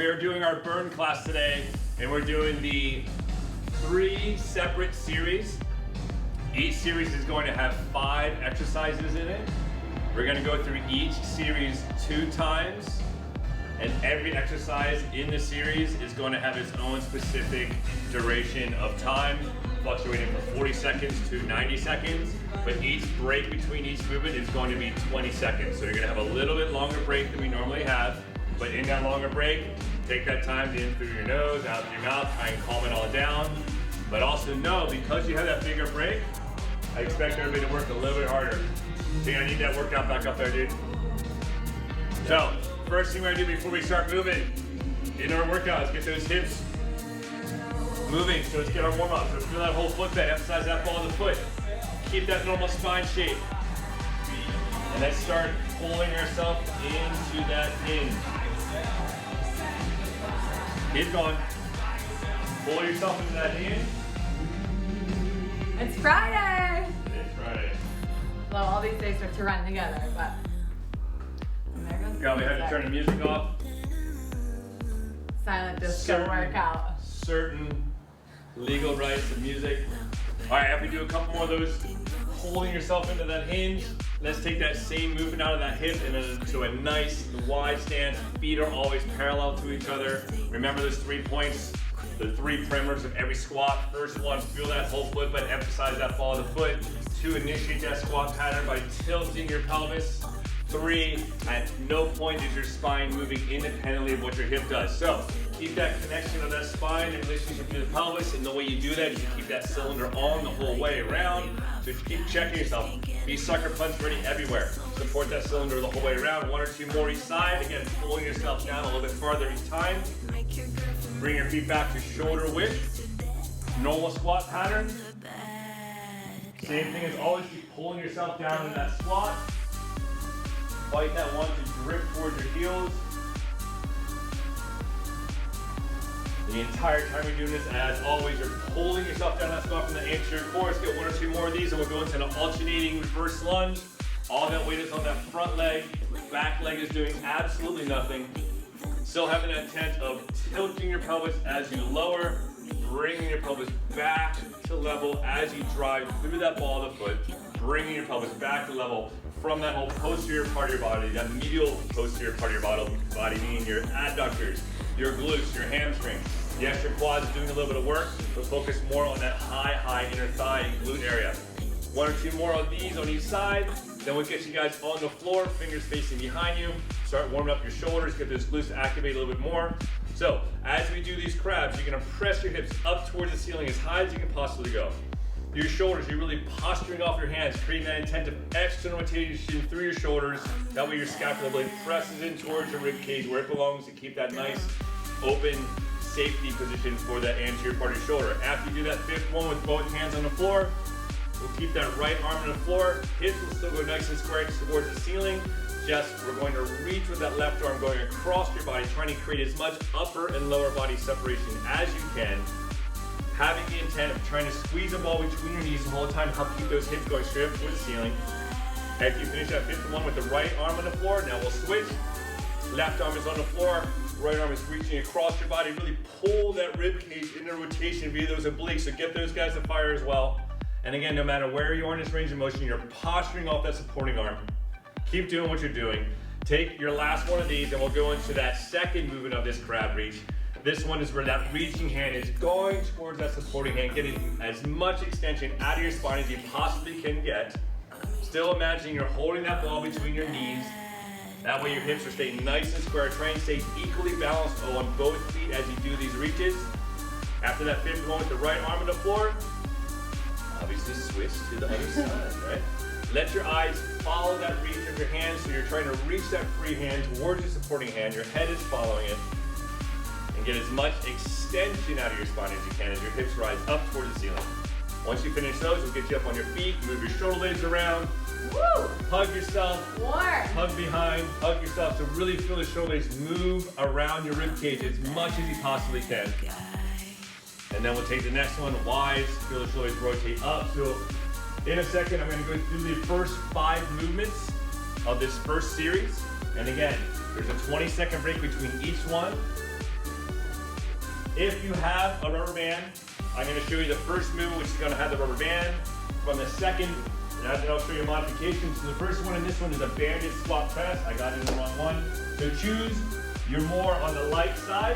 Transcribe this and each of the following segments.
we're doing our burn class today, and we're doing the 3 separate series. Each series is going to have 5 exercises in it. We're going to go through each series 2 times, and every exercise in the series is going to have its own specific duration of time, fluctuating from 40 seconds to 90 seconds, but each break between each movement is going to be 20 seconds. So you're going to have a little bit longer break than we normally have, but in that longer break, take that time in through your nose, out through your mouth, try and calm it all down. But also know, because you have that bigger break, I expect everybody to work a little bit harder. See, I need that workout back up there, dude. So, first thing we're gonna do before we start moving in our workout is get those hips moving. So let's get our warm up. So feel that whole foot bend, emphasize that ball of the foot. Keep that normal spine shape. And then start pulling yourself into that hinge. Keep going. Pull yourself into that hinge. It's Friday! It's Friday. Well, all these days start to run together, but there goes Yeah, we have to turn the music off. Silent disco workout. Certain legal rights of music. All right, after we do a couple more of those, holding yourself into that hinge, let's take that same movement out of that hip and then to a nice wide stance. Feet are always parallel to each other. Remember those 3 points, the 3 perimeters of every squat. First one, feel that whole foot, but emphasize that ball of the foot. 2, initiate that squat pattern by tilting your pelvis. 3, at no point is your spine moving independently of what your hip does. So keep that connection of that spine in relationship to the pelvis, and the way you do that is you keep that cylinder on the whole way around. So you keep checking yourself. Be sucker punch ready everywhere. Support that cylinder the whole way around. 1 or 2 more each side. Again, pulling yourself down a little bit farther each time. Bring your feet back to shoulder width. Normal squat pattern. Same thing as always, keep pulling yourself down in that squat. Fight that one to grip towards your heels. The entire time you're doing this, as always, you're pulling yourself down that squat from the anterior core. Let's get 1 or 2 more of these, and we'll go into an alternating reverse lunge. All that weight is on that front leg. Back leg is doing absolutely nothing. Still having that intent of tilting your pelvis as you lower, bringing your pelvis back to level as you drive through that ball of the foot, bringing your pelvis back to level from that whole posterior part of your body, that medial posterior part of your body, meaning your adductors, your glutes, your hamstrings. Yes, your quads doing a little bit of work, but focus more on that high inner thigh and glute area. 1 or 2 more of these on each side. Then we'll get you guys on the floor, fingers facing behind you. Start warming up your shoulders, get those glutes to activate a little bit more. So, as we do these crabs, you're gonna press your hips up towards the ceiling as high as you can possibly go. Your shoulders, you're really posturing off your hands, creating that intent of external rotation through your shoulders. That way your scapular blade presses in towards your rib cage where it belongs to keep that nice, open, safety position for that anterior part of your shoulder. After you do that 5th one with both hands on the floor, we'll keep that right arm on the floor. Hips will still go nice and square towards the ceiling. We're going to reach with that left arm going across your body, trying to create as much upper and lower body separation as you can. Having the intent of trying to squeeze the ball between your knees the whole time, help keep those hips going straight up towards the ceiling. After you finish that 5th one with the right arm on the floor, now we'll switch. Left arm is on the floor, right arm is reaching across your body. Really pull that rib cage into rotation via those obliques, so get those guys to fire as well. And again, no matter where you are in this range of motion, you're posturing off that supporting arm. Keep doing what you're doing. Take your last one of these, and we'll go into that second movement of this crab reach. This one is where that reaching hand is going towards that supporting hand, getting as much extension out of your spine as you possibly can get. Still imagining you're holding that ball between your knees. That way your hips are staying nice and square. Try and stay equally balanced on both feet as you do these reaches. After that 5th one with the right arm on the floor, obviously switch to the other side, right? Let your eyes follow that reach of your hand, so you're trying to reach that free hand towards your supporting hand. Your head is following it. And get as much extension out of your spine as you can as your hips rise up towards the ceiling. Once you finish those, we'll get you up on your feet, move your shoulder blades around. Woo! Hug yourself. More. Hug behind, hug yourself. So really feel the shoulder blades move around your rib cage as much as you possibly can. And then we'll take the next one, wide, feel the shoulder blades rotate up. So in a second, I'm gonna go through the first 5 movements of this first series. And again, there's a 20-second break between each one. If you have a rubber band, I'm going to show you the first move, which is going to have the rubber band. From the second, and then I'll show you modifications. So the first one and this one is a banded squat press. I got it in the wrong one. So choose, you're more on the light side.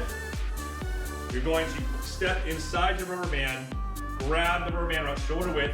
You're going to step inside your rubber band, grab the rubber band around shoulder width,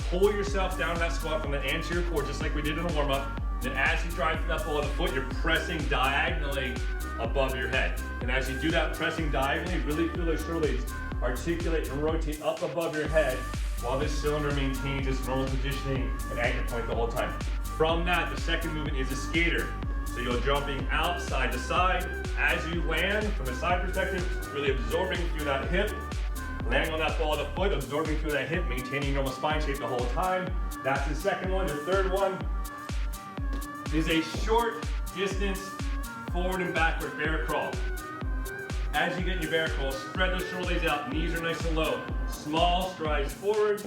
pull yourself down that squat from the anterior core, just like we did in the warm-up. Then as you drive through that ball of the foot, you're pressing diagonally above your head. And as you do that pressing diagonally, really feel those shoulder blades articulate and rotate up above your head while this cylinder maintains its normal positioning and anchor point the whole time. From that, the second movement is a skater. So you're jumping out side to side. As you land from a side perspective, really absorbing through that hip, landing on that ball of the foot, absorbing through that hip, maintaining normal spine shape the whole time. That's the second one. The third one is a short distance forward and backward bear crawl. As you get in your bear crawl, spread those shoulder blades out, knees are nice and low. Small strides forward,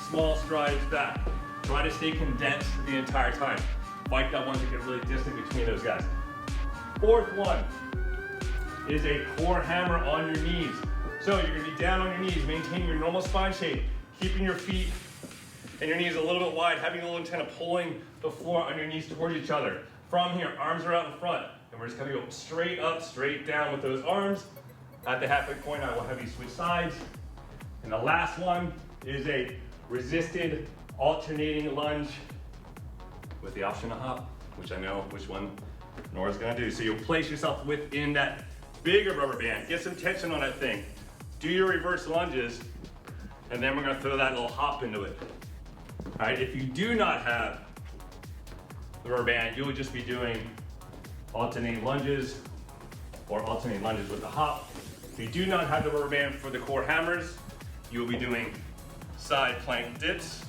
small strides back. Try to stay condensed the entire time. Fight that one to get really distant between those guys. Fourth one is a core hammer on your knees. So you're gonna be down on your knees, maintaining your normal spine shape, keeping your feet and your knees a little bit wide, having a little antenna pulling the floor on your knees towards each other. From here, arms are out in front, and we're just gonna go straight up, straight down with those arms. At the halfway point, I will have you switch sides. And the last one is a resisted alternating lunge with the option to hop, which I know which one Nora's gonna do. So you'll place yourself within that bigger rubber band. Get some tension on that thing. Do your reverse lunges, and then we're gonna throw that little hop into it. All right, if you do not have the rubber band, you would just be doing alternating lunges or alternating lunges with the hop. If you do not have the rubber band for the core hammers, you will be doing side plank dips.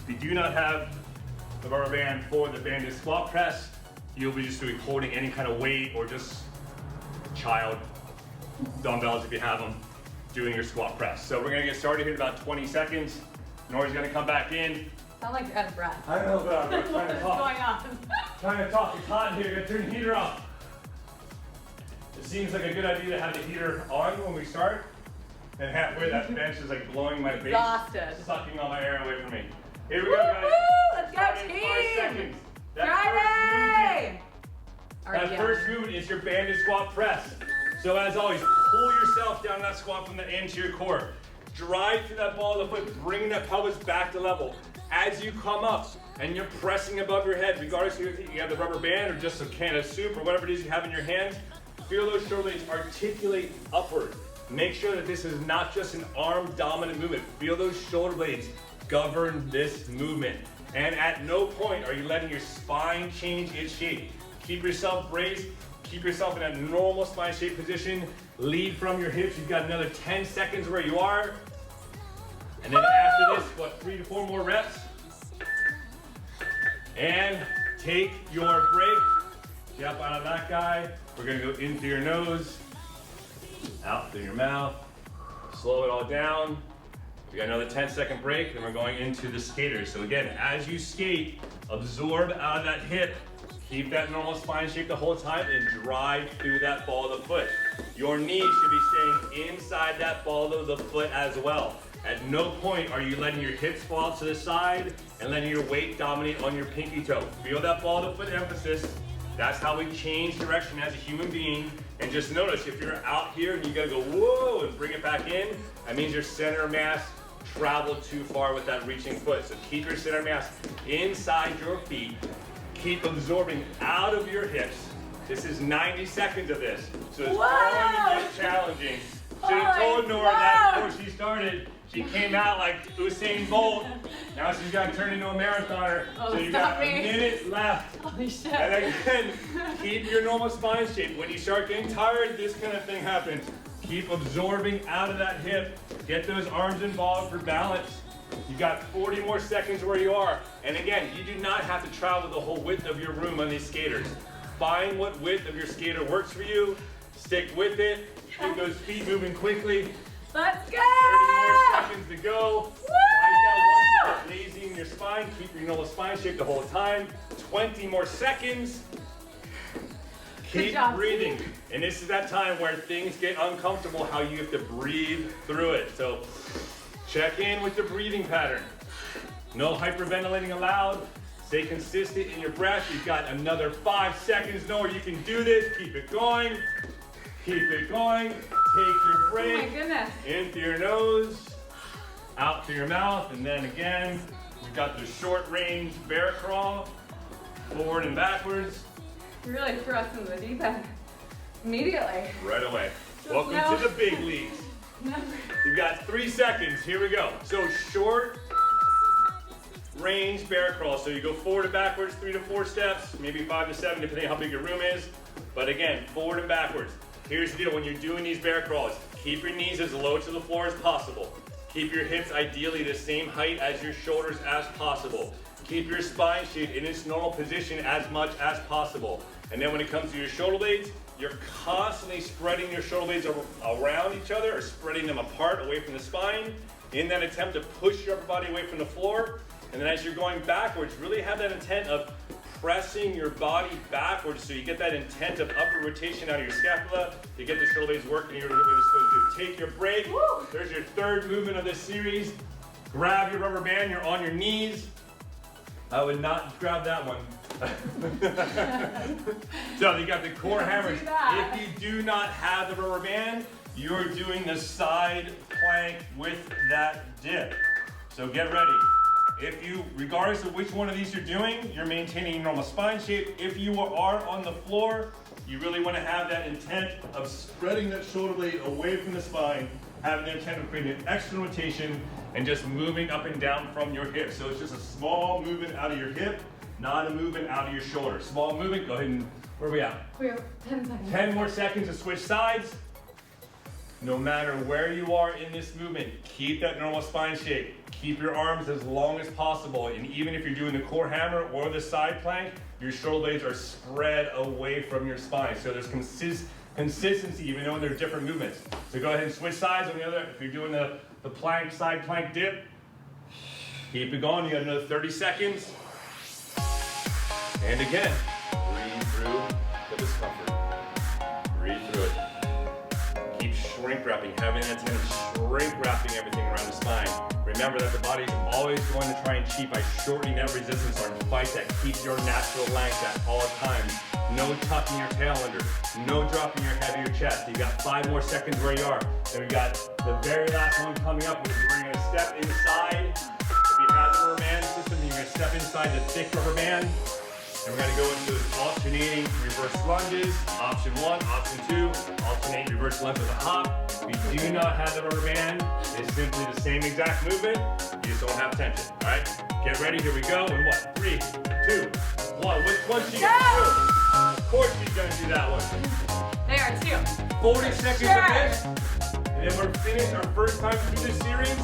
If you do not have the rubber band for the banded squat press, you'll be just doing holding any kind of weight or just child dumbbells if you have them, doing your squat press. So we're gonna get started here in about 20 seconds. Nora's gonna come back in. Sound like you're out of breath. I know, but I'm trying to talk. What's going on? Trying to talk, it's hot in here, gonna turn the heater off. It seems like a good idea to have the heater on when we start. And halfway that bench is like blowing my face, Exhausted. sucking all my air away from me. Here we go, guys. Woo-hoo! Let's go, Starting in team! 5 seconds. Friday! That first movement is your banded squat press. So as always, pull yourself down that squat from the anterior core. Drive through that ball of the foot, bring that pelvis back to level. As you come up and you're pressing above your head, regardless if you have the rubber band or just a can of soup or whatever it is you have in your hands, feel those shoulder blades articulate upward. Make sure that this is not just an arm dominant movement. Feel those shoulder blades govern this movement. And at no point are you letting your spine change its shape. Keep yourself braced, keep yourself in a normal spine shape position. Lead from your hips. You've got another 10 seconds where you are. And then after this, what, 3 to 4 more reps? And take your break. Jump out of that guy. We're gonna go in through your nose, out through your mouth. Slow it all down. We got another 10-second break, and we're going into the skaters. So again, as you skate, absorb out of that hip. Keep that normal spine shape the whole time and drive through that ball of the foot. Your knees should be staying inside that ball of the foot as well. At no point are you letting your hips fall to the side and letting your weight dominate on your pinky toe. Feel that ball of the foot emphasis. That's how we change direction as a human being. And just notice, if you're out here and you gotta go whoa and bring it back in, that means your center of mass traveled too far with that reaching foot. So keep your center of mass inside your feet. Keep absorbing out of your hips. This is 90 seconds of this. So it's going to get challenging. Should have told Nora that before she started. She came out like Usain Bolt. Now she's got to turn into a marathoner. Oh, so you got a minute left. Holy shit. And again, keep your normal spine shape. When you start getting tired, this kind of thing happens. Keep absorbing out of that hip. Get those arms involved for balance. You've got 40 more seconds where you are. And again, you do not have to travel the whole width of your room on these skaters. Find what width of your skater works for you. Stick with it. Keep those feet moving quickly. Let's go! 30 more seconds to go. Fight that one to get lazy in your spine. Keep your normal spine shape the whole time. 20 more seconds. Keep breathing. And this is that time where things get uncomfortable, how you have to breathe through it. So check in with the breathing pattern. No hyperventilating allowed. Stay consistent in your breath. You've got another 5 seconds. Know you can do this. Keep it going. Keep it going. Take your break. Oh my goodness. In through your nose, out through your mouth, and then again, we've got the short range bear crawl, forward and backwards. You really threw us into the deep end immediately. Right away. Welcome to the big leagues. You've got 3 seconds. Here we go. So short range bear crawl. So you go forward and backwards, 3 to 4 steps, maybe 5 to 7, depending on how big your room is. But again, forward and backwards. Here's the deal, when you're doing these bear crawls, keep your knees as low to the floor as possible. Keep your hips ideally the same height as your shoulders as possible. Keep your spine shape in its normal position as much as possible. And then when it comes to your shoulder blades, you're constantly spreading your shoulder blades around each other or spreading them apart away from the spine in that attempt to push your upper body away from the floor. And then as you're going backwards, really have that intent of pressing your body backwards so you get that intent of upper rotation out of your scapula. You get the shoulder blades working the way they're supposed to do. Take your break. Woo! There's your third movement of this series. Grab your rubber band, you're on your knees. I would not grab that one. So you got the core hammers. If you do not have the rubber band, you're doing the side plank with that dip. So get ready. If you, regardless of which one of these you're doing, you're maintaining your normal spine shape. If you are on the floor, you really want to have that intent of spreading that shoulder blade away from the spine, having the intent of creating an extra rotation and just moving up and down from your hip. So it's just a small movement out of your hip, not a movement out of your shoulder. Small movement, go ahead and, where are we at? We have 10 seconds. 10 more seconds to switch sides. No matter where you are in this movement, keep that normal spine shape. Keep your arms as long as possible. And even if you're doing the core hammer or the side plank, your shoulder blades are spread away from your spine. So there's consistency even though they're different movements. So go ahead and switch sides on the other. If you're doing the plank, side plank dip, keep it going. You got another 30 seconds. And again, breathe through the discomfort. Breathe through it. Keep shrink wrapping, having that tension, shrink wrapping everything around the spine. Remember that the body is always going to try and cheat by shortening that resistance arm. Fight that, keep your natural length at all times. No tucking your tail under, no dropping your head or your chest. You got 5 more seconds where you are. Then we got the very last one coming up, which we're gonna step inside. If you have the rubber band system, you're gonna step inside the thick rubber band. And we're gonna go into alternating reverse lunges. Option 1, option 2, alternate reverse lunge with a hop. If you do not have the rubber band, it's simply the same exact movement. You just don't have tension, all right? Get ready, here we go. In what? 3, 2, 1. Which one should you get to do? Of course she's gonna do that one. They are 2. 40 seconds of this. And then we're finished our first time through this series.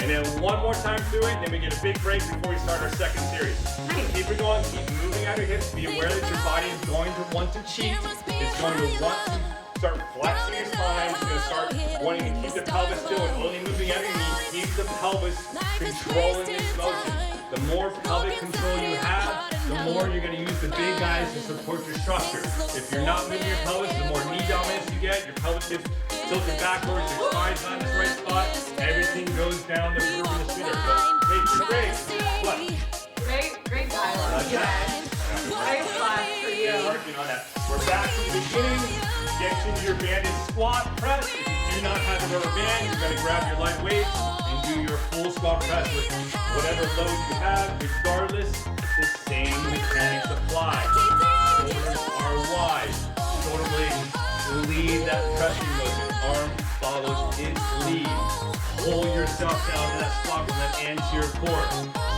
And then one more time through it, and then we get a big break before we start our second series. Nice. Keep it going, keep moving out your hips. Be aware that your body is going to want to cheat. It's going to want to start flexing your spine. It's going to start wanting to keep the pelvis still and only moving out your knees. Keep the pelvis controlling this motion. The more pelvic control you have, the more you're going to use the big guys to support your structure. If you're not moving your pelvis, the more knee dominance you get, your pelvis gets tilted backwards, your spine's not in the right spot, everything goes down the groove of the shooter. So take your break. What? Great dialogue. Great class for you. Yeah, working on that. We're back to the beginning. Get into your banded squat press. If you do not have a rubber band, you're going to grab your light weight and do your full squat press with whatever load you have. Regardless, the same mechanics apply. Shoulders are wide. Shoulder blades lead that pressing motion. Arm follows its lead. Pull yourself down to that squat from that anterior core.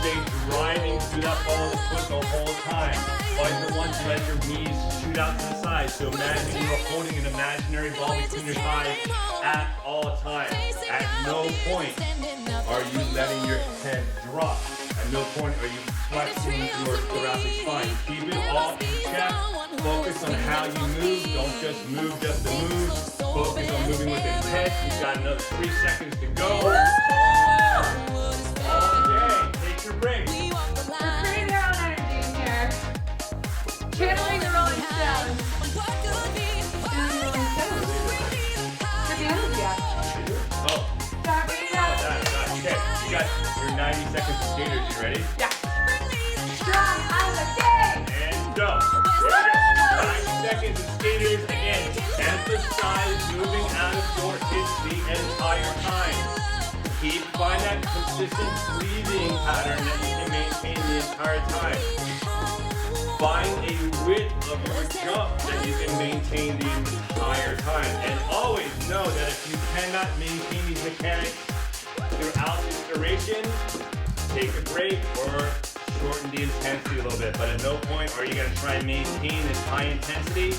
Stay driving through that ball of the foot the whole time. Like the ones you let your knees shoot out to the side. So imagine you're holding an imaginary ball between your thighs at all times. At no point are you letting your head drop. At no point are you flexing your thoracic spine. Keep it all in check. Focus on how you move. Don't just move just to move. Focus on moving with intent. You've got another 3 seconds to go. Okay, take your break. We're creating our own energy in here. Channeling the Rolling Stones. 90 seconds of skaters. You ready? Yeah. Strong out of the gate. And go. Here we go. 90 seconds of skaters. Again, emphasize moving out of your hips the entire time. Find that consistent breathing pattern that you can maintain the entire time. Find a width of your jump that you can maintain the entire time. And always know that if you cannot maintain these mechanics throughout this duration, take a break or shorten the intensity a little bit. But at no point are you going to try and maintain this high intensity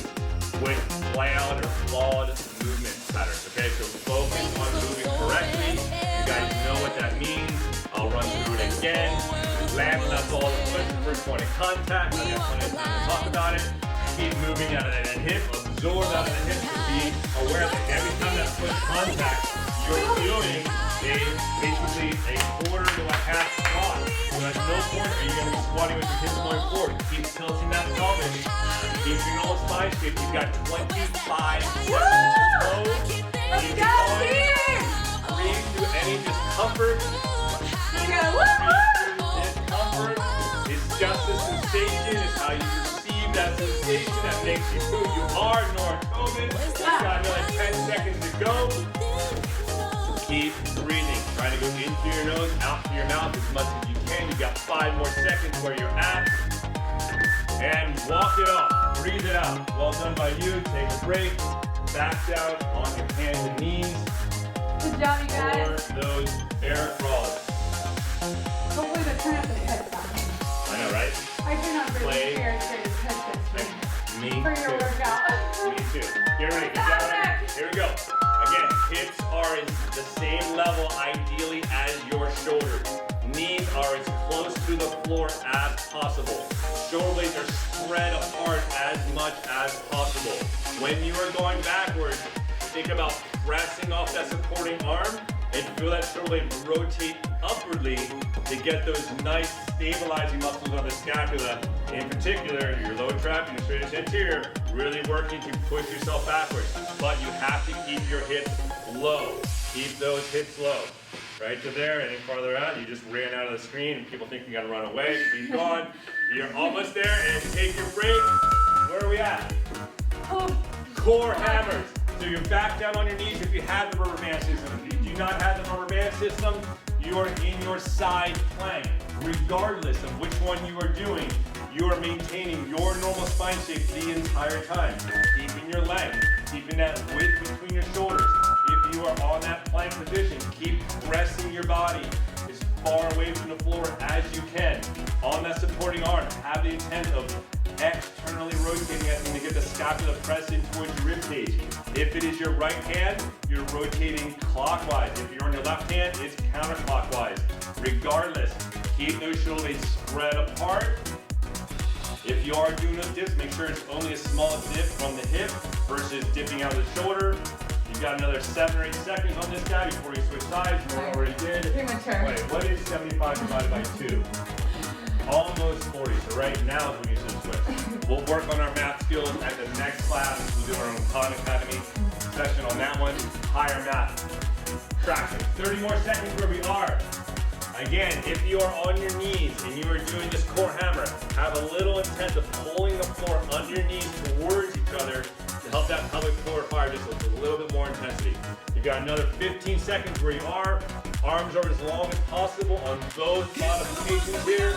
with loud or flawed movement patterns. Okay, so focus on moving correctly. You guys know what that means. I'll run through it again. Land on that ball of the foot, the first point of contact. I got plenty of time to talk about it. Keep moving out of that hip, absorb out of the hip, and be aware that every time that foot contacts, you're doing basically a quarter to a half squat. So at no point are you going to be squatting with your hips going forward. Keep tilting that pelvis. Keep your normal spine shape. You've got 25 seconds to go. Let's go here. Breathe through any discomfort. Discomfort is just a sensation. It's how you perceive that sensation that makes you who you are. Norcoven. You've got another 10 seconds to go. Keep breathing. Try to go into your nose, out through your mouth as much as you can. You've got 5 more seconds where you're at. And walk it off. Breathe it out. Well done by you. Take a break. Back down on your hands and knees. Good job, you guys. For those air crawls. Hopefully the turnip head's on. I know, right? I do not really Play. care if it's headset Me for your too. workout. Me too. Get ready. Get down. Here we go. Again, hips are in the same level ideally as your shoulders. Knees are as close to the floor as possible. Shoulder blades are spread apart as much as possible. When you are going backwards, think about pressing off that supporting arm and feel that shoulder blade rotate upwardly to get those nice stabilizing muscles on the scapula. In particular, your lower trap and your straightest anterior, really working to push yourself backwards. But you have to keep your hips low. Keep those hips low. Right to there, any farther out, you just ran out of the screen and people think you gotta run away. Keep going. You're almost there and take your break. Where are we at? Core hammers. So you're back down on your knees if you have the rubber band system. If you do not have the rubber band system, you are in your side plank. Regardless of which one you are doing, you are maintaining your normal spine shape the entire time. Keeping your length, keeping that width between your shoulders. If you are on that plank position, keep pressing your body as far away from the floor as you can. On that supporting arm, have the intent of externally rotating that thing to get the scapula pressed in towards your rib cage. If it is your right hand, you're rotating clockwise. If you're on your left hand, it's counterclockwise. Regardless, keep those shoulder blades spread apart. If you are doing those dips, make sure it's only a small dip from the hip versus dipping out of the shoulder. You've got another 7 or 8 seconds on this guy before you switch sides. You already did. Premature. Wait, what is 75 divided by 2? Almost 40. So right now is when you should switch. We'll work on our math skills at the next class. We'll do our own Khan Academy session on that one. Higher math. Traction. 30 more seconds where we are. Again, if you are on your knees and you are doing this core hammer, have a little intent of pulling the floor under your knees towards each other to help that pelvic floor fire just with a little bit more intensity. You've got another 15 seconds where you are. Arms are as long as possible on both modifications here.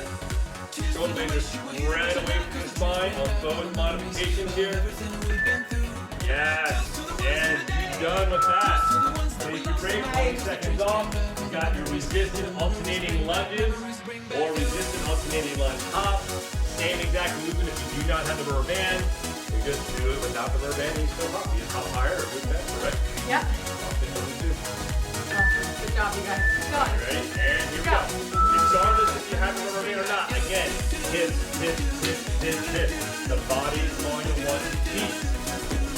Shoulder blades are spread away from the spine on both modifications here. Yes, and you're done with that. Take your break, 20 seconds off. You got your resistant alternating lunges or resistant alternating lunge hop. Same exact movement if you do not have the rubber band. You just do it without the rubber band and you still hop. You just hop higher or move faster, right? Yep. Good job, you guys. Keep going. Ready? And here we go. Regardless if you have the rubber band or not, again, hips, hips, hips, hips, hips. The body is going to want to teach.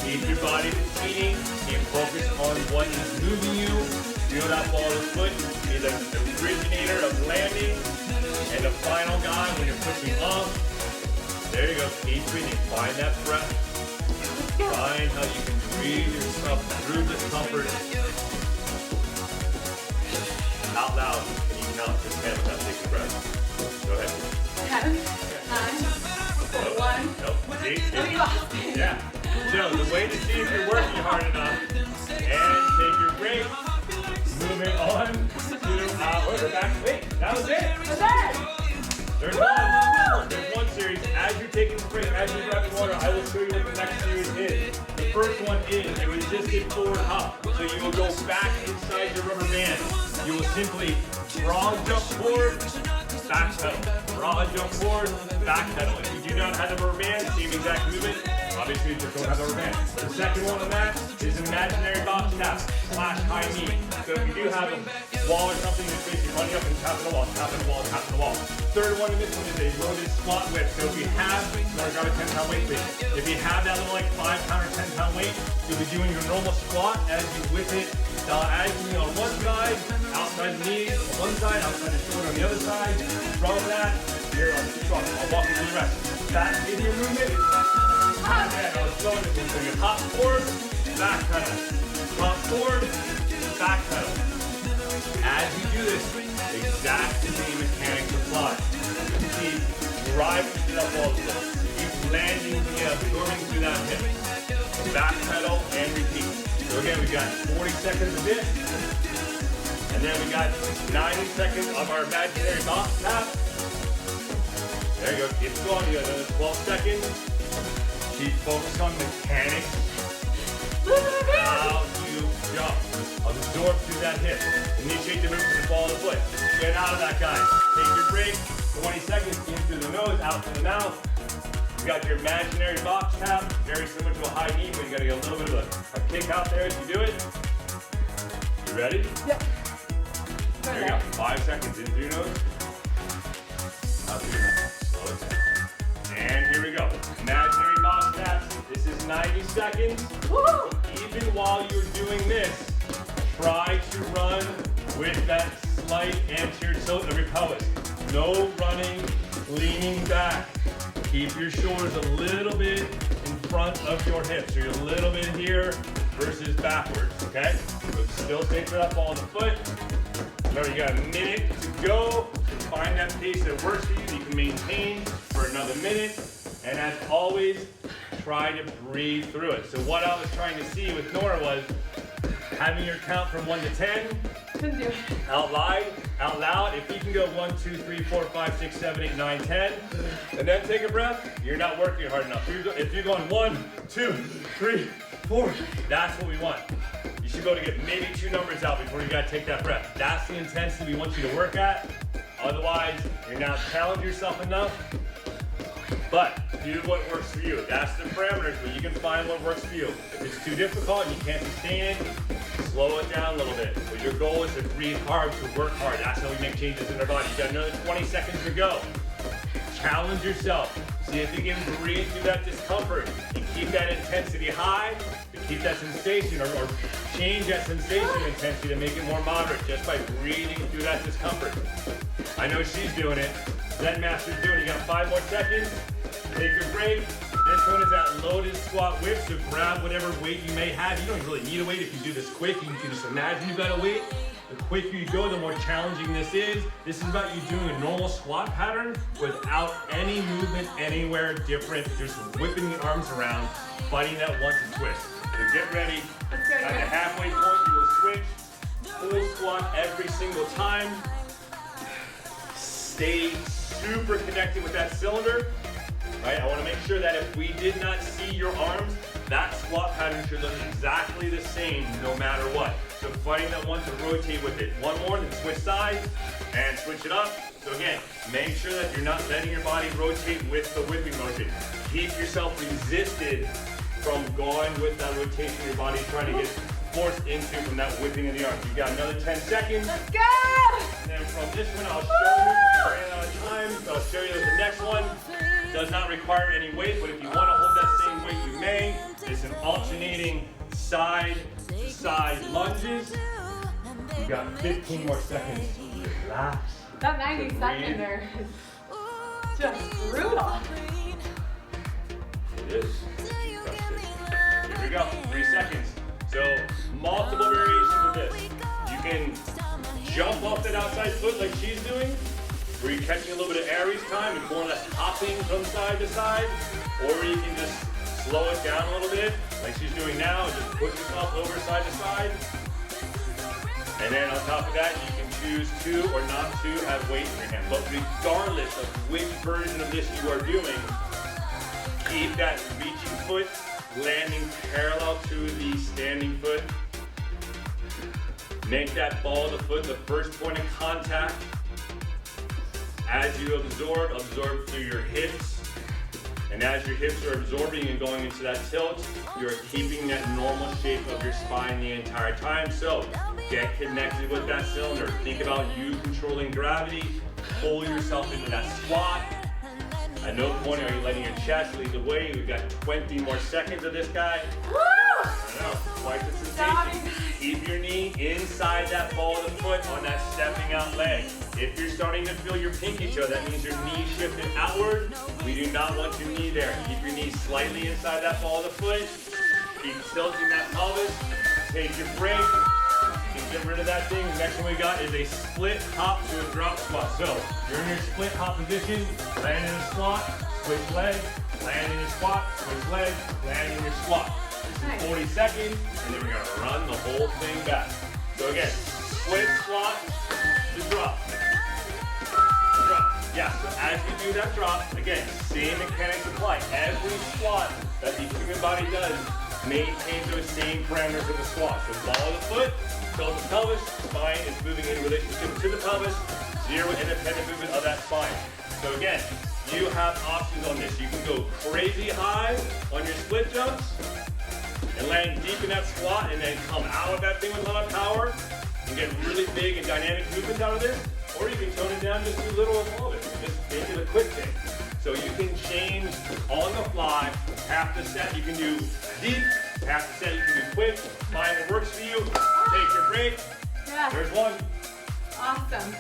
Keep your body rotating. Keep focused on what is moving you. Feel that ball of the foot. Be the originator of landing and the final guy when you're pushing off. There you go. Keep breathing. Find that breath. Find how you can breathe yourself through discomfort. Out loud. Can you Now let's just stand without taking a breath. Go ahead. 10, 9, 1. Nope. See? Yeah. So the way to see if you're working hard enough, and take your break. Moving on to order back. Wait, that was it. What's that? There's one. There's one series. As you're taking the break, as you're grabbing water, I will show you what the next series is. The first one is a resisted forward hop. So you will go back inside your rubber band. You will simply broad jump forward, back pedal. Broad jump forward, back pedal. If you do not have the rubber band, same exact movement. Obviously, you just don't have the rubber band. The second one on that is imaginary box tap / high knee. So if you do have a wall or something, you're basically running up and tapping the wall, tapping the wall, tapping the wall. Third one in this one is a loaded squat whip. So if you have, now grab a 10-pound weight, please. If you have that little like 5-pound or 10-pound weight, you'll be doing your normal squat as you whip it. As you on one side, outside the knee on one side, outside the shoulder on the other side. From that, you're on squat. I'll walk you through the rest. That video movement is so you hop forward, back pedal. Hop forward, back pedal. As you do this, exact same mechanics apply. Keep driving to that wall. Keep landing, absorbing through that hip. Back pedal and repeat. So again, we got 40 seconds of this. And then we got 90 seconds of our imaginary box tap. There you go. Keep going. You got another 12 seconds. Keep focused on mechanics. How you jump. Absorb through that hip. Initiate the move to the ball of the foot. Get out of that, guys. Take your break. 20 seconds in through the nose, out through the mouth. You got your imaginary box tap. Very similar to a high knee, but you got to get a little bit of a kick out there as you do it. You ready? Yep. There you go. 5 seconds in through your nose. Out through your mouth. Slow it down. And here we go. Imaginary box taps. This is 90 seconds. Woo! Even while you're doing this, try to run with that slight anterior tilt of your pelvis. No running, leaning back. Keep your shoulders a little bit in front of your hips. So you're a little bit here versus backwards, okay? So still stay for that ball of the foot. Remember, you got a minute to go. Find that pace that works for you, that you can maintain for another minute. And as always, try to breathe through it. So what I was trying to see with Nora was having your count from 1 to 10. Couldn't do it. Out loud. If you can go 1, 2, 3, 4, 5, 6, 7, 8, 9, 10, and then take a breath, you're not working hard enough. If you're going 1, 2, 3, 4, that's what we want. You should be able to get maybe 2 numbers out before you gotta take that breath. That's the intensity we want you to work at. Otherwise, you're not challenging yourself enough. But do what works for you. That's the parameters, but you can find what works for you. If it's too difficult and you can't sustain it, slow it down a little bit. But your goal is to breathe hard, to work hard. That's how we make changes in our body. You got another 20 seconds to go. Challenge yourself. See if you can breathe through that discomfort and keep that intensity high, to keep that sensation or change that sensation intensity to make it more moderate just by breathing through that discomfort. I know she's doing it. Zen Master's doing it. You got 5 more seconds. Take your break. This one is that loaded squat whip, so grab whatever weight you may have. You don't really need a weight if you do this quick. You can just imagine you've got a weight. The quicker you go, the more challenging this is. This is about you doing a normal squat pattern without any movement anywhere different. Just whipping the arms around, fighting that 1 to twist. So get ready. At the halfway point, you will switch. Full squat every single time. Stay super connected with that cylinder. Right? I want to make sure that if we did not see your arms, that squat pattern should look exactly the same no matter what. So fighting that 1 to rotate with it. 1 more, then switch sides and switch it up. So again, make sure that you're not letting your body rotate with the whipping motion. Keep yourself resisted from going with that rotation your body's trying to get forced into from that whipping of the arms. You got another 10 seconds. Let's go! And then from this one, I'll show you, ran out of time, so I'll show you the next one. Does not require any weight, but if you want to hold that same weight, you may. It's an alternating side to side lunges. You got 15 more seconds. Relax. That 90 second there is just brutal. It is. Here we go. 3 seconds. So multiple variations of this. You can jump off that outside foot like she's doing, where you're catching a little bit of Aries time and more or less hopping from side to side, or you can just slow it down a little bit, like she's doing now, and just push yourself over side to side. And then on top of that, you can choose to or not to have weight in your hand. But regardless of which version of this you are doing, keep that reaching foot landing parallel to the standing foot. Make that ball of the foot the first point of contact. As you absorb through your hips. And as your hips are absorbing and going into that tilt, you're keeping that normal shape of your spine the entire time. So get connected with that cylinder. Think about you controlling gravity. Pull yourself into that squat. At no point are you letting your chest lead the way. We've got 20 more seconds of this guy. Woo! I know, quite the sensation. Keep your knee inside that ball of the foot on that stepping out leg. If you're starting to feel your pinky toe, that means your knee shifted outward. We do not want your knee there. Keep your knee slightly inside that ball of the foot. Keep tilting that pelvis. Take your break. You can get rid of that thing. The next one we got is a split hop to a drop squat. So you're in your split hop position, land in a squat, switch leg, land in your squat, switch leg, land in your squat. This is 40 seconds, and then we're gonna run the whole thing back. So again, split squat to drop. Drop. Yeah, so as you do that drop, again, same mechanics apply. Every squat that the human body does maintains those same parameters of the squat. So ball of the foot, tilt the pelvis, spine is moving in relationship to the pelvis, zero independent movement of that spine. So again, you have options on this. You can go crazy high on your split jumps and land deep in that squat and then come out of that thing with a lot of power and get really big and dynamic movements out of this. Or you can tone it down, just do little of all of it. Just make it a quick thing. So you can change on the fly. Half the set you can do deep, half the set you can do quick. Find what works for you. Take your break. Yeah. There's one. Awesome.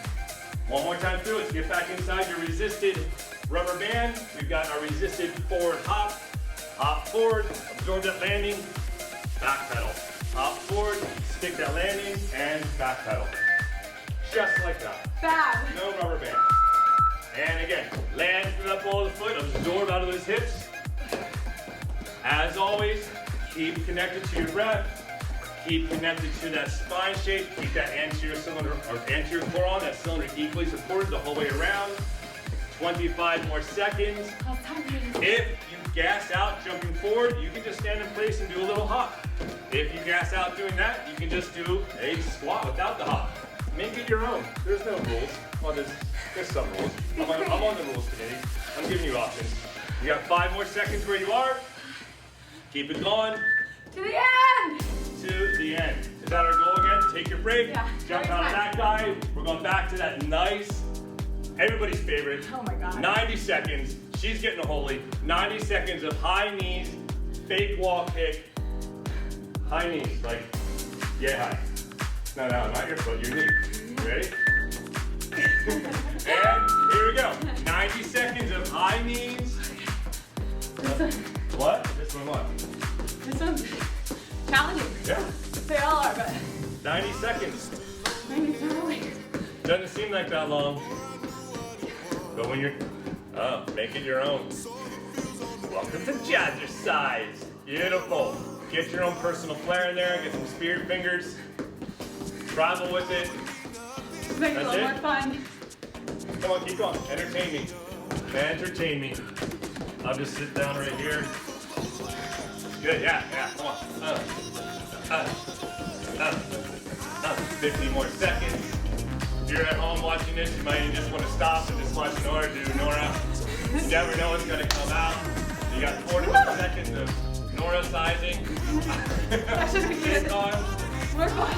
One more time through it. Get back inside your resisted rubber band. We've got our resisted forward hop. Hop forward, absorb that landing, back pedal. Hop forward, stick that landing, and back pedal. Just like that. Fab. No rubber band. And again, land through that ball of the foot, absorb out of those hips. As always, keep connected to your breath. Keep connected to that spine shape. Keep that anterior cylinder or anterior core on, that cylinder equally supported the whole way around. 25 more seconds. If you gas out jumping forward, you can just stand in place and do a little hop. If you gas out doing that, you can just do a squat without the hop. Make it your own. There's no rules. Well, there's some rules. I'm on the rules committee. I'm giving you options. You got 5 more seconds where you are. Keep it going. To the end. To the end. Is that our goal again? Take your break. Yeah. Jump out of that guy. We're going back to that nice, everybody's favorite. Oh my God. 90 seconds. She's getting a holy. 90 seconds of high knees, fake wall kick. High knees, like, yeah, high. No, not your foot, your knee. You ready? And here we go. 90 seconds of high knees. What? This one what? This one's challenging. Yeah. They all are, but 90 seconds. maybe it's early. Doesn't seem like that long. But when you're, make it your own. Welcome to Jazzercise. Beautiful. Get your own personal flair in there. Get some spirit fingers. Travel with it. Make it a That's little it? more fun. Come on, keep going. Entertain me. Entertain me. I'll just sit down right here. Good, yeah, come on. 50 more seconds. If you're at home watching this, you might just want to stop and just watch Nora do Nora. You never know what's going to come out. You got 40 more seconds of Nora sizing. That should be good. More fun.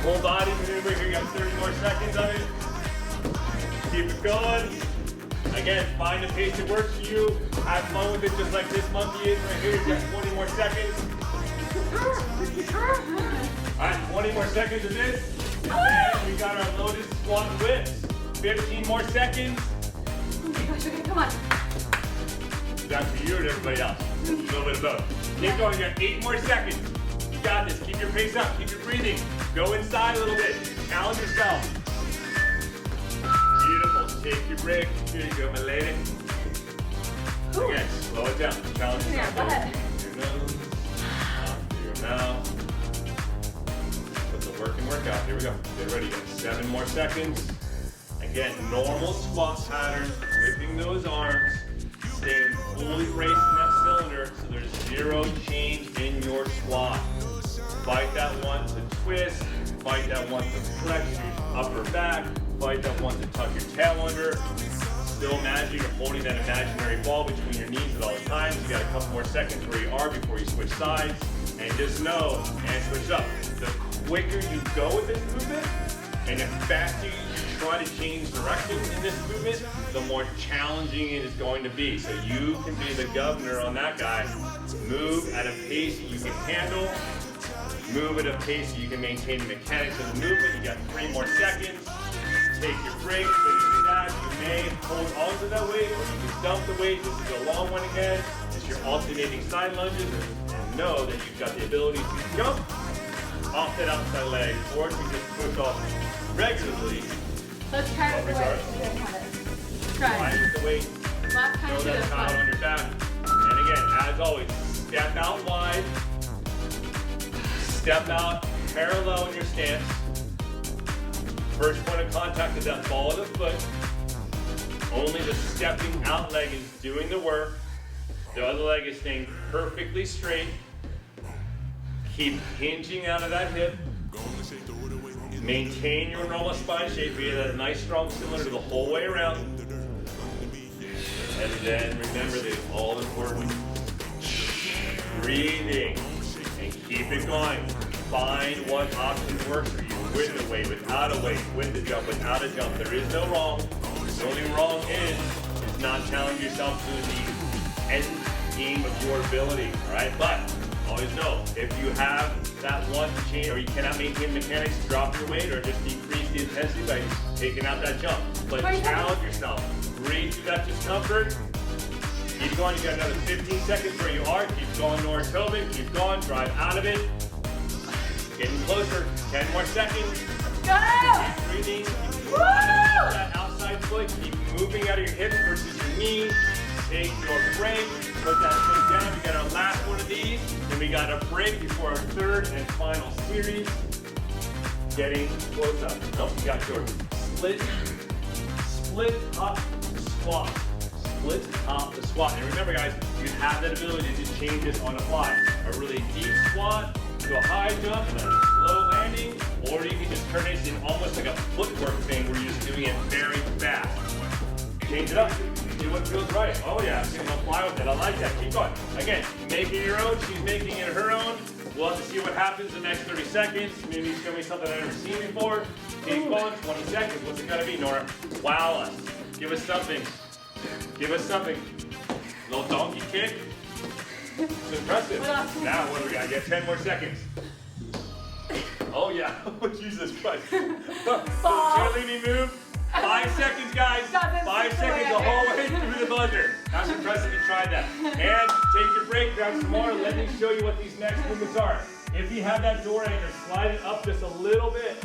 Full body maneuver. Here you got 30 more seconds of it. Keep it going. Again, find a pace that works for you. Have fun with it just like this monkey is right here. You got 20 more seconds. Alright, 20 more seconds of this. And we got our loaded squat whips. 15 more seconds. Oh my gosh, okay, come on. Is that for you or everybody else? A little bit of both. Keep going, you got 8 more seconds. You got this. Keep your pace up, keep your breathing. Go inside a little bit. challenge yourself. Beautiful. Take your break. Here you go, my lady. Again, slow it down. Challenge yourself. Yeah, go ahead. Through your nose, out through your mouth. Put the work and work out. Here we go. Get ready. You got 7 more seconds. Again, normal squat pattern. Whipping those arms. Staying fully braced in that cylinder so there's 0 change in your squat. Fight that one to twist. Fight that one to flex your upper back. Fight that one to tuck your tail under. Still imagine you're holding that imaginary ball between your knees at all times. You got a couple more seconds where you are before you switch sides. And just know, and switch up. The quicker you go with this movement, and the faster you try to change direction in this movement, the more challenging it is going to be. So you can be the governor on that guy. Move at a pace that you can handle. Move at a pace that you can maintain the mechanics of the movement. You got 3 more seconds. Take your break. That you may hold on to that weight, or you can dump the weight. This is a long one again. It's your alternating side lunges, and know that you've got the ability to jump off that outside leg, or to just push off regularly. Let's try it with the weight. Try Line it. with the weight. Last time Throw to that this towel on one. your back. And again, as always, step out wide. Step out parallel in your stance. First point of contact is that ball of the foot. Only the stepping out leg is doing the work. The other leg is staying perfectly straight. Keep hinging out of that hip. Maintain your normal spine shape via that nice strong cylinder the whole way around. And then remember the all important breathing and keep it going. Find what option works for you. With the weight, without a weight, with the jump, without a jump. There is no wrong. The only wrong is not challenge yourself to the end game of your ability. Alright? But always know, if you have that one change or you cannot maintain mechanics, drop your weight or just decrease the intensity by taking out that jump. But challenge yourself. Breathe through that discomfort. Keep going. You got another 15 seconds where you are. Keep going north Tobin. Keep going. Drive out of it. Getting closer. 10 more seconds. Go! Keep breathing. Keep moving that outside foot. Keep moving out of your hips versus your knees. Take your break. Put that foot down. We got our last one of these. Then we got a break before our third and final series. Getting close up. Nope, you got your split up squat. Split up the squat. And remember guys, you have that ability to change this on the fly. A really deep squat to a high jump and a slow landing, or you can just turn it into almost like a footwork thing where you're just doing it very fast. Change it up. See what feels right. Oh yeah, I'm gonna fly with it. I like that. Keep going. Again, make it your own. She's making it her own. We'll have to see what happens in the next 30 seconds. Maybe show me something I've never seen before. Keep going. 20 seconds. What's it gotta be, Nora? Wow us. Give us something. Give us something. Little donkey kick. It's impressive. Now what do we got? Get 10 more seconds. Oh yeah. Jesus Christ. Cheerleading move. 5 seconds, guys. 5 seconds the whole way through the buzzer. That's impressive you tried that. And take your break, grab some more. Let me show you what these next movements are. If you have that door anchor, slide it up just a little bit.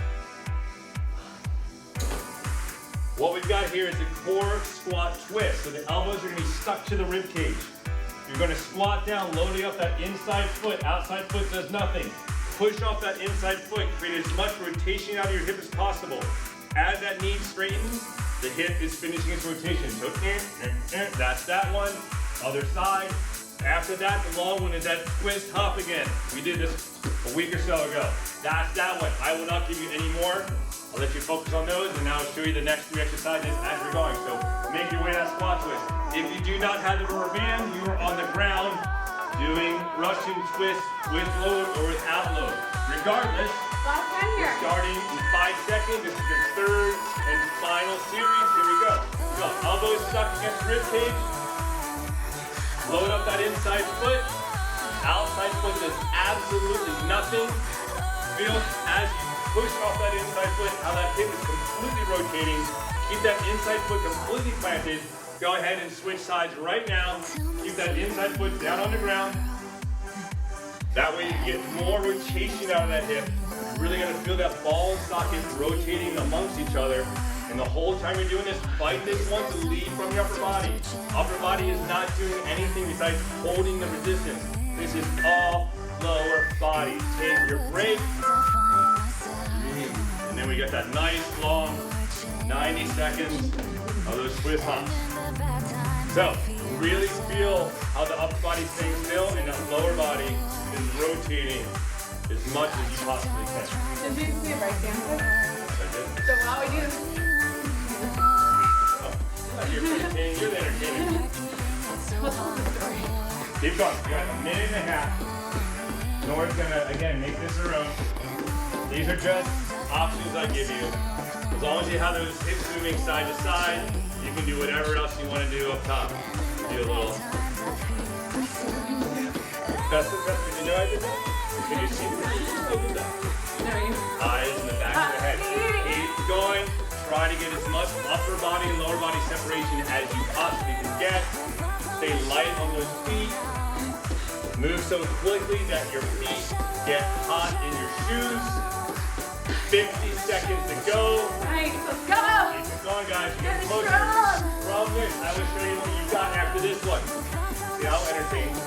What we've got here is a core squat twist. So the elbows are going to be stuck to the rib cage. You're going to squat down, loading up that inside foot. Outside foot does nothing. Push off that inside foot. Create as much rotation out of your hip as possible. As that knee straightens, the hip is finishing its rotation. So that's that one. Other side. After that, the long one is that twist hop again. We did this a week or so ago. That's that one. I will not give you any more. I'll let you focus on those, and now I'll show you the next 3 exercises as we're going. So make your way to that squat twist. If you do not have the rubber band, you are on the ground doing Russian twists with load or without load. Regardless, we're starting in 5 seconds. This is your third and final series. Here we go. So elbows stuck against rib cage. Load up that inside foot. Outside foot does absolutely nothing. Feel as you push off that inside foot, how that hip is completely rotating. Keep that inside foot completely planted. Go ahead and switch sides right now. Keep that inside foot down on the ground. That way you get more rotation out of that hip. Really gotta feel that ball and socket rotating amongst each other. And the whole time you're doing this, fight this one to lead from your upper body. Upper body is not doing anything besides holding the resistance. This is all lower body. Take your break. And then we get that nice long 90 seconds of those Swiss hops. So, really feel how the upper body is staying still and that lower body is rotating as much as you possibly can. Did you see a break dancer? I did. So while we do this, You're entertaining. You're the entertainer. what's the story? Keep going. You got a minute and a half. Nora's gonna, again, make this her own. These are just options I give you. As long as you have those hips moving side to side, you can do whatever else you want to do up top. Do a little. Did you know I did that? Can you see me? I did that. No, you. Eyes in the back of the head. Keep going. Try to get as much upper body and lower body separation as you possibly can get. Stay light on those feet. Move so quickly that your feet get hot in your shoes. 50 seconds to go. Nice, let's go. Keep it going, guys. You're getting Get closer. strong. From this, I will show you what you got after this one. See how entertaining.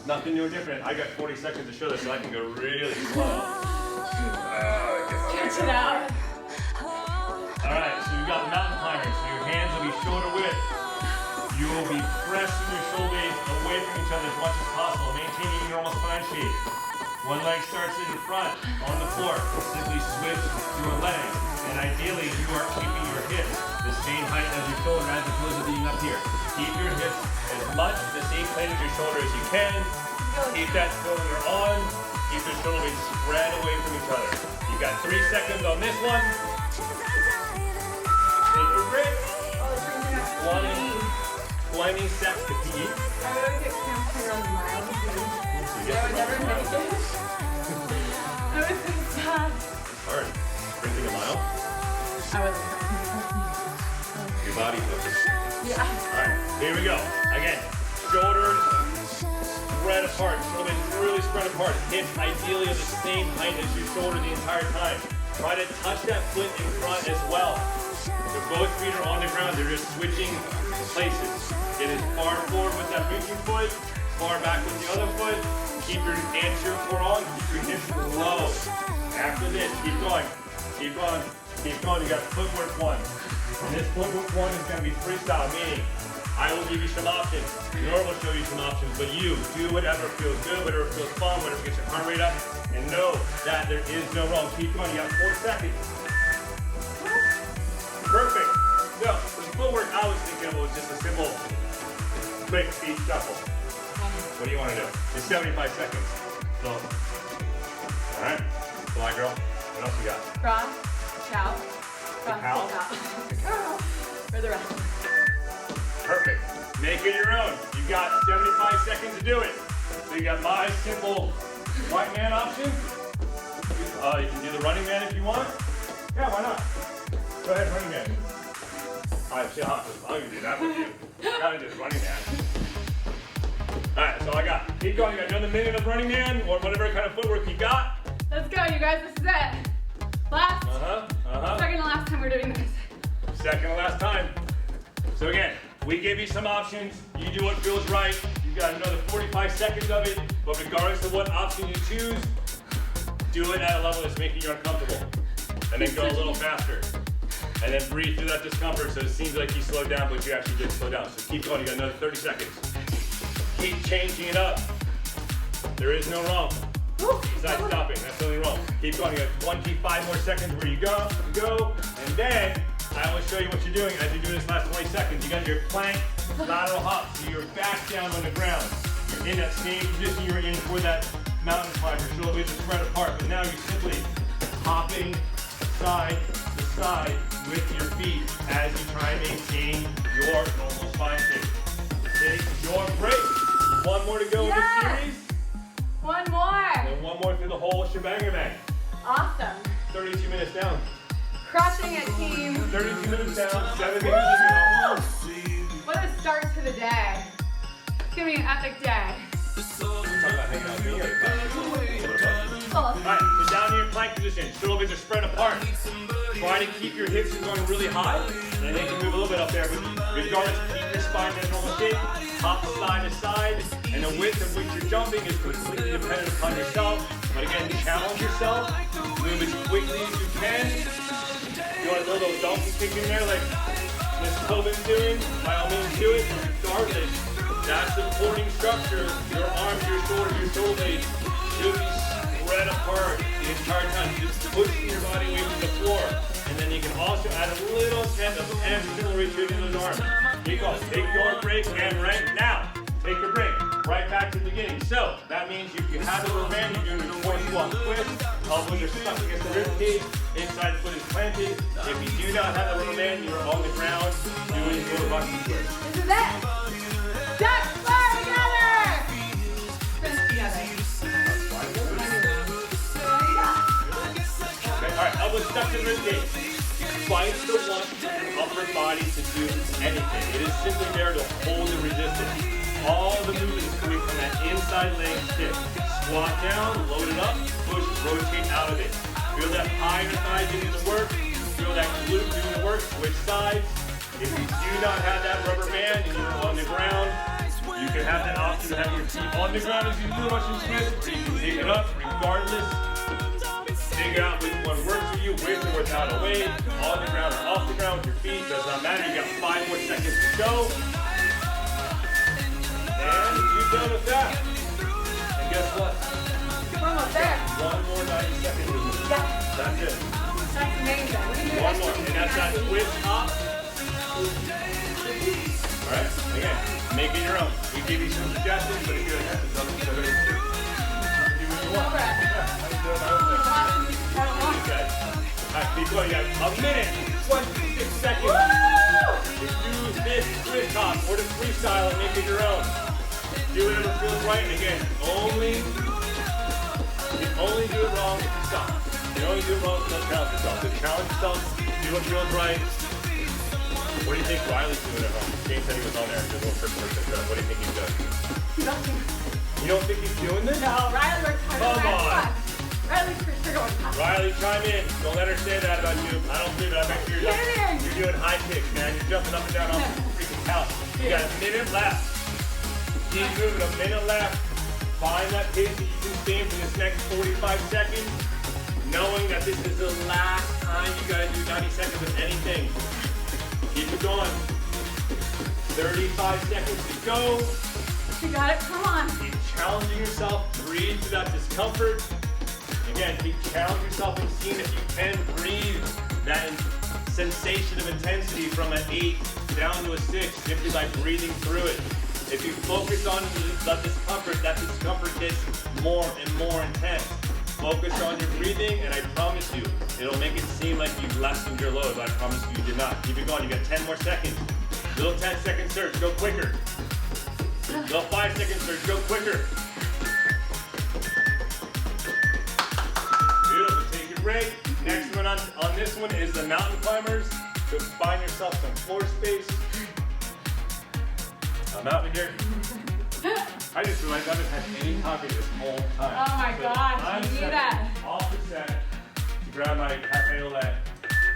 Nothing new or different. I got 40 seconds to show this, so I can go really slow. Catch it out. Alright, so you've got mountain climbers. So your hands will be shoulder width. You will be pressing your shoulder blades away from each other as much as possible, maintaining your normal spine shape. One leg starts in front on the floor. Simply switch your leg. And ideally, you are keeping your hips the same height as your shoulder as opposed to being up here. Keep your hips as much the same plane as your shoulder as you can. Keep that shoulder on. Keep the shoulder blades spread away from each other. You've got 3 seconds on this one. Take your break. Oh, it's bringing up 20 seconds to eat. I would always get cramps to run miles. I would never make it. I was so sad. It's hard. Sprinting a mile. I wasn't Your body focus. Yeah. Alright, here we go. Again, shoulders spread apart. Shoulders really spread apart. Hips ideally are the same height as your shoulder the entire time. Try to touch that foot in front as well. So both feet are on the ground. They're just switching places. Get as far forward with that reaching foot, far back with the other foot. Keep your anterior core on. Keep your hips low. After this, keep going. Keep going. Keep going. You got footwork one. And this footwork one is going to be freestyle, meaning I will give you some options. Nora will show you some options, but you do whatever feels good, whatever feels fun, whatever gets your heart rate up, and know that there is no wrong. Keep going. You got 4 seconds. Perfect. So, the footwork I was thinking of was just a simple, quick feet shuffle. What do you want to do? It's 75 seconds. So, all right. Fly girl. What else you got? Cross, cow, cross, cow? cow. For the rest. Perfect. Make it your own. You've got 75 seconds to do it. So you got my simple white man option. You can do the running man if you want. Yeah, why not? Go ahead, running man. I'm going to do that with you. Gotta do the running man. Alright, so I got. Keep going. You got another minute of running man or whatever kind of footwork you got. Let's go, you guys. This is it. Last. Second to last time we're doing this. Second to last time. So again, we give you some options. You do what feels right. You got another 45 seconds of it. But regardless of what option you choose, do it at a level that's making you uncomfortable. And then go a little faster. And then breathe through that discomfort so it seems like you slowed down, but you actually did slow down. So keep going. You got another 30 seconds. Keep changing it up. There is no wrong. Besides stopping, that's the only wrong. Keep going. You got 25 more seconds where you go, and then I will show you what you're doing as you do this last 20 seconds. You got your plank lateral hop, so you're back down on the ground. You're in that same position you were in for that mountain climb. Your shoulder blades are spread apart, but now you're simply hopping side to side with your feet as you try and maintain your normal spine shape. Take your break. One more to go in this series. One more. And one more through the whole shebang. Awesome. 32 minutes down. Crushing it, team. 32 minutes down, 7 minutes to go. What a start to the day. It's gonna be an epic day. Talk about hanging out with me. Full. Alright, get down position. Shoulders are spread apart. Try to keep your hips going really high, and they can move a little bit up there. But regardless, keep your spine in a normal shape. Hop side to side, and the width of which you're jumping is completely dependent upon yourself. But again, challenge yourself. Move as quickly as you can. You want to throw those donkey kicks in there like Miss Tobin's doing? By all means, do it. Regardless, that supporting structure, your arms, your shoulders, your shoulder blades, should be spread apart the entire time. Just pushing your body away from the floor. And then you can also add a little tenth of axillary to those arms. Here you go. Take your break, and right now, take your break. Right back to the beginning. So that means you can have the rubber band. You're doing a core squat twist. Elbows are stuck against the rib cage. Inside foot is planted. If you do not have the rubber band, you're on the ground doing your Russian twist. This is it. Duck fly together. Fist together. Okay, all right. Elbows stuck to the rib cage. Twice the want your upper body to do anything. It is simply there to hold the resistance. All the movement is coming from that inside leg kick. Squat down, load it up, push, rotate out of it. Feel that higher thigh doing the work. Feel that glute doing the work. Switch sides. If you do not have that rubber band and you're on the ground, you can have that option to have your feet on the ground as you do a Russian twist, or you can take it up regardless. Figure out which one works for you, with or without a weight, on the ground or off the ground with your feet. Does not matter. You got 5 more seconds to go. And you're done with that. And guess what? We're almost there. One more 90 seconds. Yeah. That's it. That's amazing. One more. And that's that twist up. Alright, again, make it your own. We give you some suggestions, but if you're like, that's something so good. Do what you want. Okay. Alright, keep going. You got a minute, 26 seconds. To do this twist hop or to freestyle and make it your own. Do whatever feels right, and again, you can only do it wrong if you stop. You can only do it wrong if you don't challenge yourself. So challenge yourself, do what feels right. What do you think Riley's doing at home? James said he was on there. He's a little first person. What do you think he's doing? Nothing. You don't think he's doing this? No, Riley works hard. Come on. Riley's for sure going hard. Riley, chime in. Don't let her say that about you. I don't believe it. I bet you're doing high kicks, man. You're jumping up and down off the freaking couch. You got a minute left. Keep moving, a minute left. Find that pace that you can stay for this next 45 seconds, knowing that this is the last time you gotta do 90 seconds of anything. Keep it going. 35 seconds to go. You got it, come on. Keep challenging yourself, breathe through that discomfort. Again, keep challenging yourself and seeing if you can breathe that sensation of intensity from an 8 down to a 6 simply by breathing through it. If you focus on that discomfort gets more and more intense. Focus on your breathing, and I promise you, it'll make it seem like you've lessened your load. I promise you did not. Keep it going. You got 10 more seconds. Little 10-second surge. Go quicker. Little 5-second surge. Go quicker. Beautiful. Take your break. Next one on this one is the mountain climbers. So find yourself some floor space. I'm out of here. I just realized I haven't had any coffee this whole time. Oh my gosh, you need that. All set to grab my cafe au lait.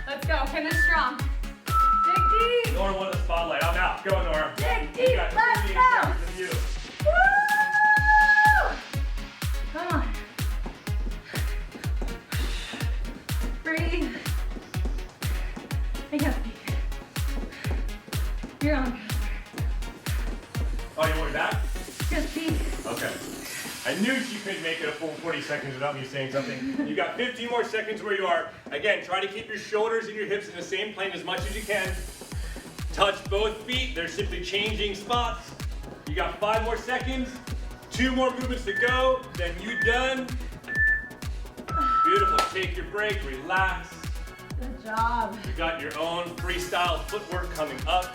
Let's go, finish strong. Dig deep. Nora won the spotlight. I'm out. Go, Nora. Dig deep, let's go. You. Woo! Come on. Breathe. I got you. You're on. Oh, you want me back? Just deep. Okay. I knew she couldn't make it a full 40 seconds without me saying something. You got 15 more seconds where you are. Again, try to keep your shoulders and your hips in the same plane as much as you can. Touch both feet. They're simply changing spots. You got 5 more seconds. 2 more movements to go. Then you done. Beautiful. Take your break. Relax. Good job. You got your own freestyle footwork coming up.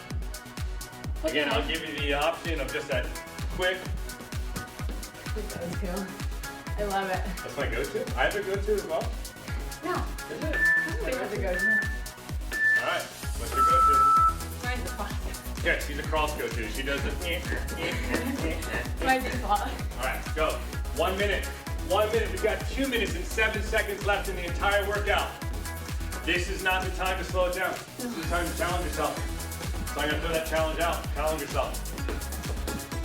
Again, I'll give you the option of just that quick. Go-to. I love it. That's my go-to. I have a go-to as well. No. Is it? Everybody has a go-to. All right. What's your go-to? Mine's the fun. Yeah, she's a cross go-to. She does the. My default. All right, go. 1 minute. 1 minute. We've got 2 minutes and 7 seconds left in the entire workout. This is not the time to slow it down. This is the time to challenge yourself. So I'm gonna throw that challenge out. Challenge yourself.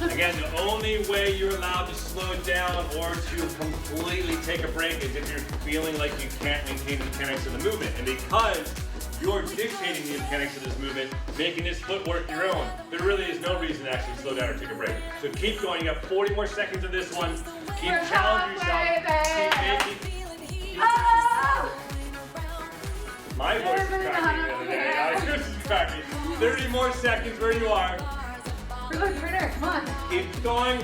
Again, the only way you're allowed to slow down or to completely take a break is if you're feeling like you can't maintain the mechanics of the movement. And because you're dictating the mechanics of this movement, making this footwork your own, there really is no reason to actually slow down or take a break. So keep going. You have 40 more seconds of this one. Keep challenging yourself. Keep making. Oh! My voice is cracking the other day. Yours is cracking. 30 more seconds where you are. We're going harder. Come on. Keep going.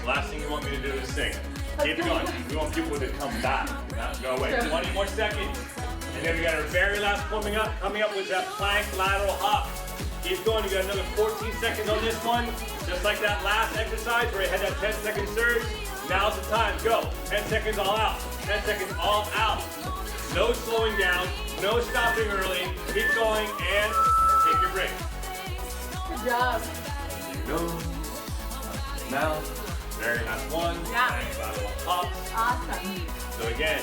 The last thing you want me to do is sing. Keep going. We want people to come back, not go away. 20 more seconds. And then we got our very last coming up with that plank lateral hop. Keep going. You got another 14 seconds on this one. Just like that last exercise where you had that 10-second surge. Now's the time. Go. 10 seconds all out. 10 seconds all out. No slowing down. No stopping early. Keep going and take your break. Good job. Go. Now, very last one. Yeah. Plank lateral hops. Awesome. So again,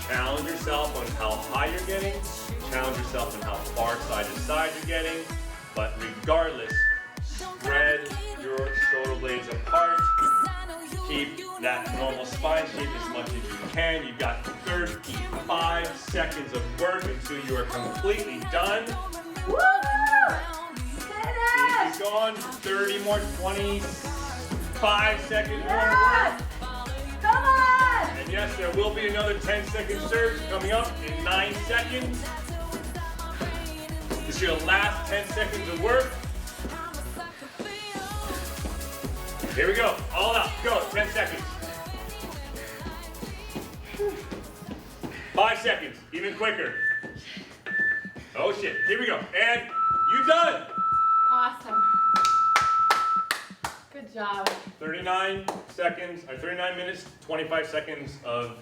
challenge yourself on how high you're getting, challenge yourself on how far side to side you're getting, but regardless, spread your shoulder blades apart, keep that normal spine shape as much as you can. You've got 35 seconds of work until you are completely done. Woo! Keep going, 30 more, 25 seconds more Yes! work. Come on! And yes, there will be another 10-second surge coming up in 9 seconds. This is your last 10 seconds of work. Here we go. All out. Go. 10 seconds. 5 seconds. Even quicker. Oh shit. Here we go. And you done. Awesome. Good job. 39 seconds, or 39 minutes, 25 seconds of...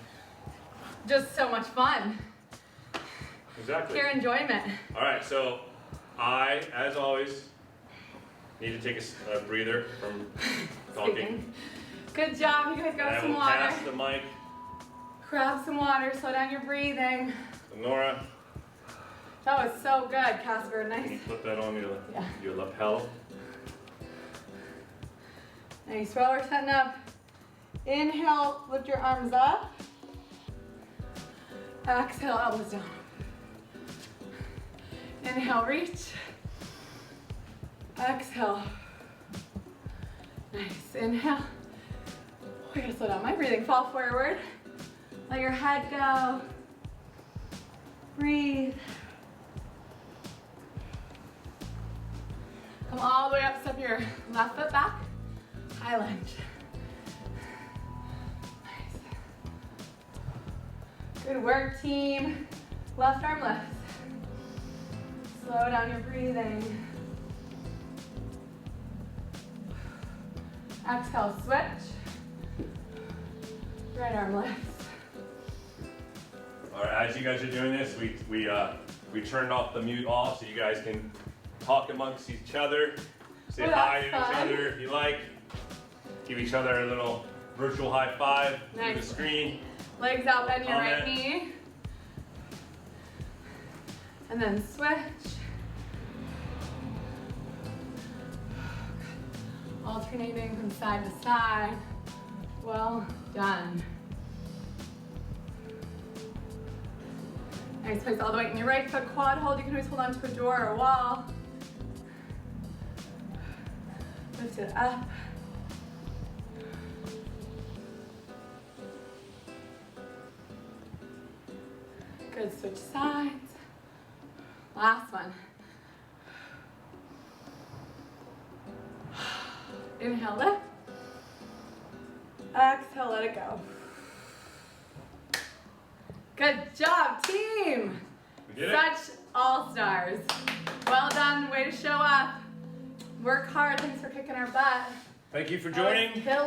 Just so much fun. Exactly. Pure enjoyment. All right, so I, as always, need to take a breather from talking. Speaking. Good job. You guys And got I some will water. pass the mic Grab some water. Slow down your breathing. to Nora. That was so good, Casper. Can you Nice. put that on Yeah. your lapel? Nice. While we're setting up, inhale, lift your arms up. Exhale, elbows down. Inhale, reach. Exhale. Nice. Inhale. We gotta slow down my breathing. Fall forward. Let your head go. Breathe. Come all the way up, step your left foot back. High lunge. Nice. Good work, team. Left arm lifts. Slow down your breathing. Exhale, switch. Right arm lifts. All right, as you guys are doing this, we turned off the mute off so you guys can talk amongst each other, say Oh, hi to that's each fun. other if you like, give each other a little virtual high five through the Nice. screen. Legs out, bend your right Comment. knee. And then switch. Alternating from side to side. Well done. Nice, place all the weight in your right foot, quad hold. You can always hold on to a door or a wall. Lift it up. Good, switch sides. Last one. Inhale, lift. Exhale, let it go. Good job, team. We did it. Such all-stars. Well done, way to show up. Work hard, thanks for kicking our butt. Thank you for joining.